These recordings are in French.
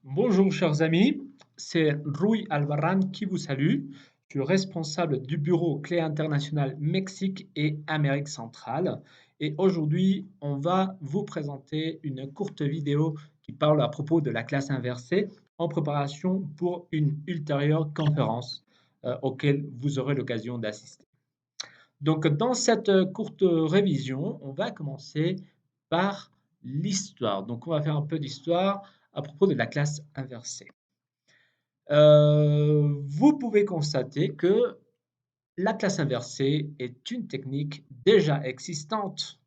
Bonjour chers amis, c'est Rui Albarran qui vous salue. Je suis responsable du bureau Clé international Mexique et Amérique centrale. Et aujourd'hui, on va vous présenter une courte vidéo qui parle à propos de la classe inversée en préparation pour une ultérieure conférence auquel vous aurez l'occasion d'assister. Donc, dans cette courte révision, on va commencer par l'histoire. Donc, on va faire un peu d'histoire à propos de la classe inversée. Vous pouvez constater que la classe inversée est une technique déjà existante.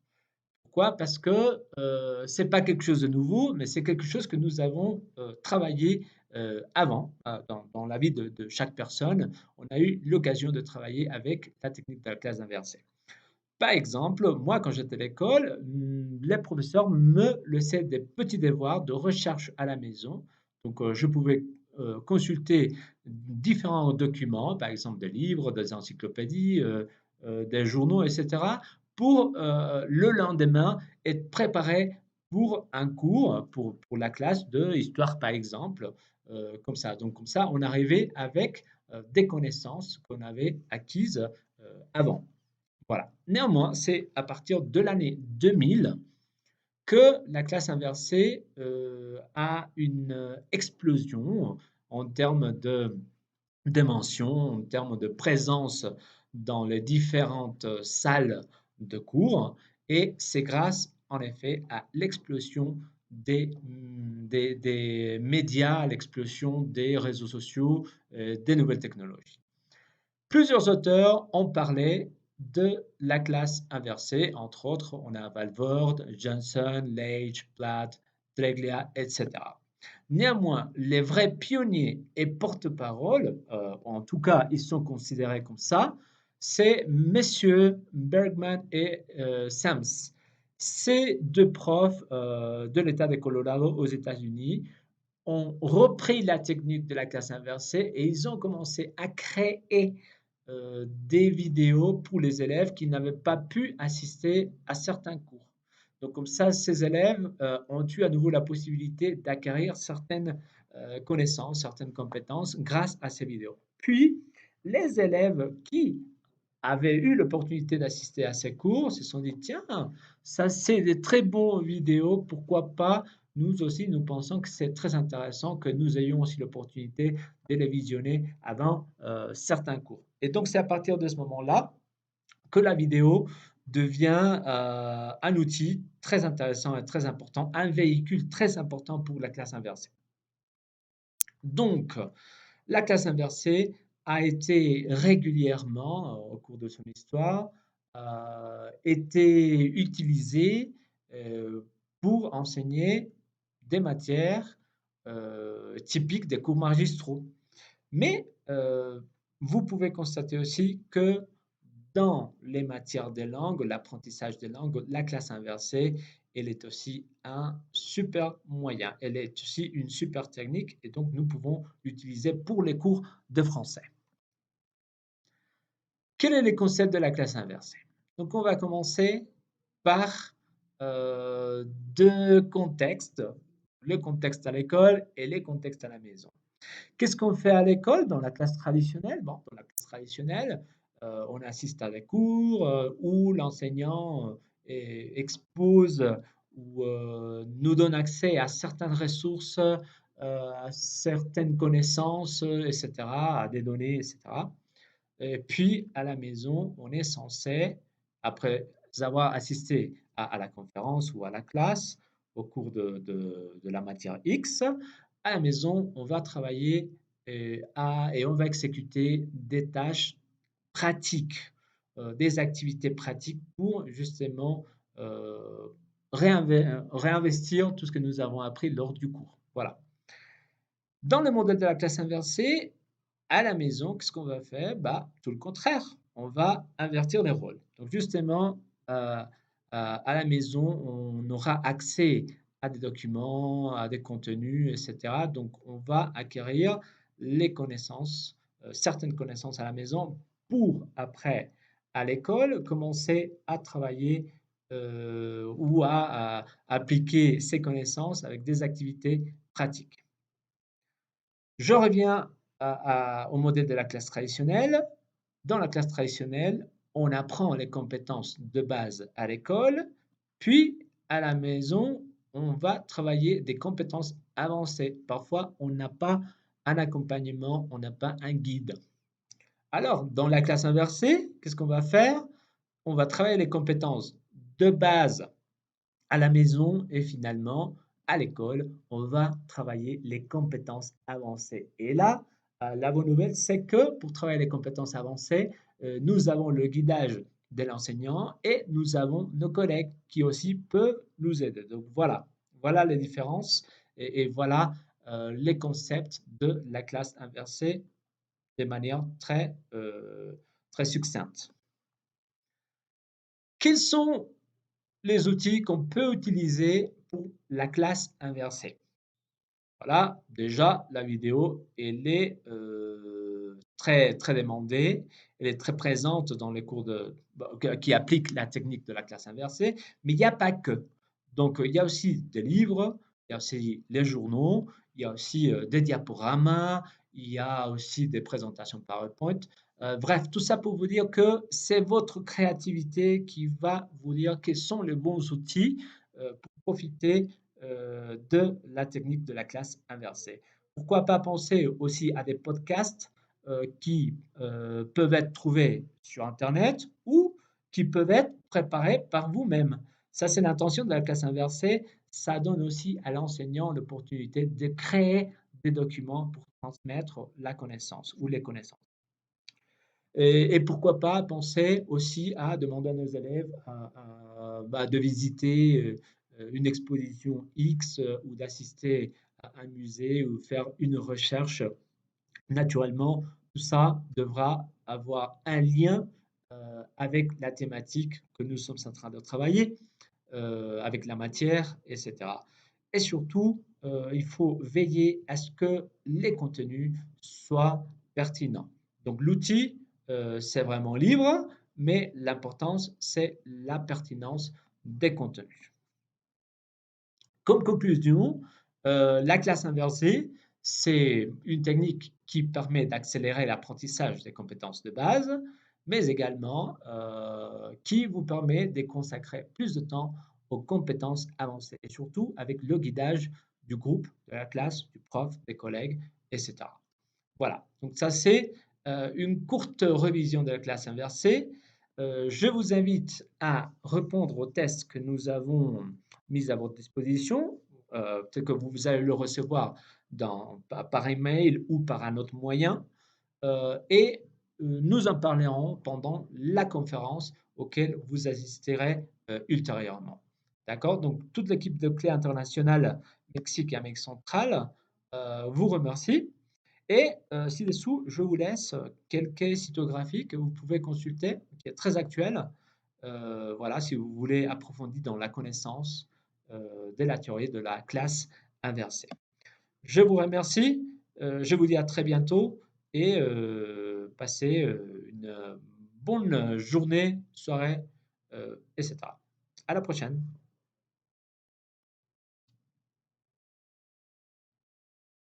Pourquoi? Parce que ce n'est pas quelque chose de nouveau, mais c'est quelque chose que nous avons travaillé avant dans la vie de chaque personne. On a eu l'occasion de travailler avec la technique de la classe inversée. Par exemple, moi, quand j'étais à l'école, les professeurs me laissaient des petits devoirs de recherche à la maison. Donc, je pouvais consulter différents documents, par exemple des livres, des encyclopédies, des journaux, etc., pour le lendemain être préparé pour un cours, pour la classe de histoire, par exemple, comme ça. Donc, comme ça, on arrivait avec des connaissances qu'on avait acquises avant. Voilà. Néanmoins, c'est à partir de l'année 2000 que la classe inversée a une explosion en termes de dimension, en termes de présence dans les différentes salles de cours. Et c'est grâce, en effet, à l'explosion des médias, à l'explosion des réseaux sociaux, des nouvelles technologies. Plusieurs auteurs ont parlé de la classe inversée, entre autres, on a Valvord, Johnson, Leitch, Platt, Dreglia, etc. Néanmoins, les vrais pionniers et porte-parole, en tout cas, ils sont considérés comme ça, c'est messieurs Bergman et Sams. Ces deux profs de l'État de Colorado aux États-Unis ont repris la technique de la classe inversée et ils ont commencé à créer des vidéos pour les élèves qui n'avaient pas pu assister à certains cours. Donc comme ça, ces élèves ont eu à nouveau la possibilité d'acquérir certaines connaissances, certaines compétences grâce à ces vidéos. Puis, les élèves qui avaient eu l'opportunité d'assister à ces cours se sont dit, tiens, ça c'est des très bons vidéos, pourquoi pas nous aussi, nous pensons que c'est très intéressant que nous ayons aussi l'opportunité de les visionner avant certains cours. Et donc, c'est à partir de ce moment-là que la vidéo devient un outil très intéressant et très important, un véhicule très important pour la classe inversée. Donc, la classe inversée a été régulièrement, au cours de son histoire, été utilisée pour enseigner des matières typiques des cours magistraux. Mais vous pouvez constater aussi que dans les matières des langues, l'apprentissage des langues, la classe inversée, elle est aussi un super moyen. Elle est aussi une super technique et donc nous pouvons l'utiliser pour les cours de français. Quel est le concept de la classe inversée? Donc on va commencer par deux contextes, le contexte à l'école et les contextes à la maison. Qu'est-ce qu'on fait à l'école dans la classe traditionnelle? Bon, dans la classe traditionnelle, on assiste à des cours où l'enseignant expose ou nous donne accès à certaines ressources, à certaines connaissances, etc., à des données, etc. Et puis, à la maison, on est censé, après avoir assisté à la conférence ou à la classe au cours de la matière X, à la maison, on va travailler et on va exécuter des tâches pratiques, des activités pratiques pour justement euh, réinvestir tout ce que nous avons appris lors du cours. Voilà. Dans le modèle de la classe inversée, à la maison, qu'est-ce qu'on va faire? Bah, tout le contraire, on va invertir les rôles. Donc justement, à la maison, on aura accès à des documents, à des contenus, etc. Donc on va acquérir les connaissances, certaines connaissances à la maison pour après, à l'école, commencer à travailler ou à appliquer ces connaissances avec des activités pratiques. Je reviens au modèle de la classe traditionnelle. Dans la classe traditionnelle, on apprend les compétences de base à l'école, puis à la maison, on va travailler des compétences avancées. Parfois, on n'a pas un accompagnement, on n'a pas un guide. Alors, dans la classe inversée, qu'est-ce qu'on va faire? On va travailler les compétences de base à la maison et finalement, à l'école, on va travailler les compétences avancées. Et là, la bonne nouvelle, c'est que pour travailler les compétences avancées, nous avons le guidage de l'enseignant et nous avons nos collègues qui aussi peuvent nous aider. Donc voilà, voilà les différences et voilà les concepts de la classe inversée de manière très succincte. Quels sont les outils qu'on peut utiliser pour la classe inversée? Voilà, déjà la vidéo, elle est, très demandée, elle est très présente dans les cours qui appliquent la technique de la classe inversée, mais il y a pas que. Donc, il y a aussi des livres, il y a aussi les journaux, il y a aussi, des diaporamas, il y a aussi des présentations PowerPoint. Bref, tout ça pour vous dire que c'est votre créativité qui va vous dire quels sont les bons outils, pour profiter de la technique de la classe inversée. Pourquoi pas penser aussi à des podcasts qui peuvent être trouvés sur Internet ou qui peuvent être préparés par vous-même. Ça, c'est l'intention de la classe inversée. Ça donne aussi à l'enseignant l'opportunité de créer des documents pour transmettre la connaissance ou les connaissances. Et pourquoi pas penser aussi à demander à nos élèves de visiter une exposition X ou d'assister à un musée ou faire une recherche. Naturellement, tout ça devra avoir un lien avec la thématique que nous sommes en train de travailler, avec la matière, etc. Et surtout, il faut veiller à ce que les contenus soient pertinents. Donc l'outil, c'est vraiment libre, mais l'importance, c'est la pertinence des contenus. Comme conclusion, la classe inversée, c'est une technique qui permet d'accélérer l'apprentissage des compétences de base, mais également qui vous permet de consacrer plus de temps aux compétences avancées et surtout avec le guidage du groupe, de la classe, du prof, des collègues, etc. Voilà, donc ça c'est une courte révision de la classe inversée. Je vous invite à répondre aux tests que nous avons mis à votre disposition. Peut-être que vous allez le recevoir par email ou par un autre moyen. Et nous en parlerons pendant la conférence auquel vous assisterez ultérieurement. D'accord? Donc, toute l'équipe de Clé Internationale Mexique et Amérique centrale vous remercie. Et ci-dessous, je vous laisse quelques cytographies que vous pouvez consulter, qui est très actuel. Voilà, si vous voulez approfondir dans la connaissance de la théorie de la classe inversée. Je vous remercie, je vous dis à très bientôt et passez une bonne journée, soirée, etc. À la prochaine.